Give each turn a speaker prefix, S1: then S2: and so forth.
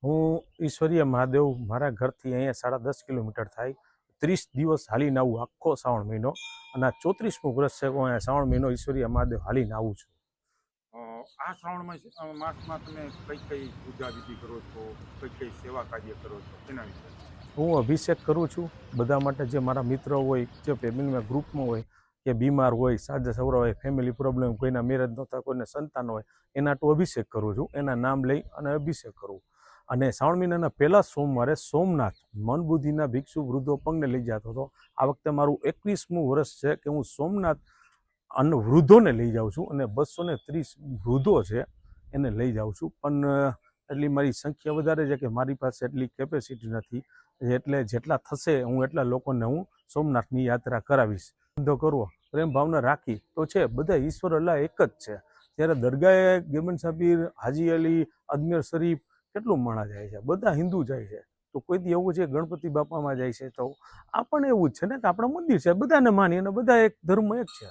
S1: હું ઈશ્વરીય મહાદેવ મારા ઘરથી અહીંયા 10.5 કિલોમીટર થાય. 30 દિવસ હાલીને આવું આખો શ્રાવણ મહિનો, અને 34મું વર્ષ છે હું અહીંયા શ્રાવણ મહિનો ઈશ્વરીય મહાદેવ હાલીને આવું છું.
S2: આ શ્રાવણ માસમાં તમે કઈ કઈ પૂજા વિધિ કરો છો, કઈ સેવા કાર્ય કરો છો, તેના વિશે?
S1: હું અભિષેક કરું છું બધા માટે. જે મારા મિત્રો હોય, જે ફેમિલીમાં ગ્રુપમાં હોય, કે બીમાર હોય, સાજા સવરા હોય, ફેમિલી પ્રોબ્લેમ, કોઈના મેરેજ નહોતા, કોઈને સંતાન હોય, એના તો અભિષેક કરું છું. એના નામ લઈ અને અભિષેક કરું. અને શ્રાવણ મહિનાના પહેલા સોમવારે સોમનાથ મન બુદ્ધિના ભિક્ષુ વૃદ્ધો પગને લઈ જતો હતો. આ વખતે મારું 21મું વર્ષ છે કે હું સોમનાથ અને વૃદ્ધોને લઈ જાઉં છું, અને 230 વૃદ્ધો છે એને લઈ જાઉં છું. પણ એટલી મારી સંખ્યા વધારે છે કે મારી પાસે એટલી કેપેસિટી નથી, એટલે જેટલા થશે હું એટલા લોકોને હું સોમનાથની યાત્રા કરાવીશ. ધંધો કરવો, પ્રેમ ભાવના રાખી તો છે, બધા ઈશ્વર અલ્લાહ એક જ છે. ત્યારે દરગાહે ગેમન સાબીર, હાજી અલી, અજમેર શરીફ કેટલું માણા જાય છે, બધા હિન્દુ જાય છે. તો કોઈ દી એવું છે ગણપતિ બાપામાં જાય છે, તો આ પણ એવું જ છે ને કે આપણા મંદિર છે, બધાને માની અને બધા એક ધર્મ એક છે.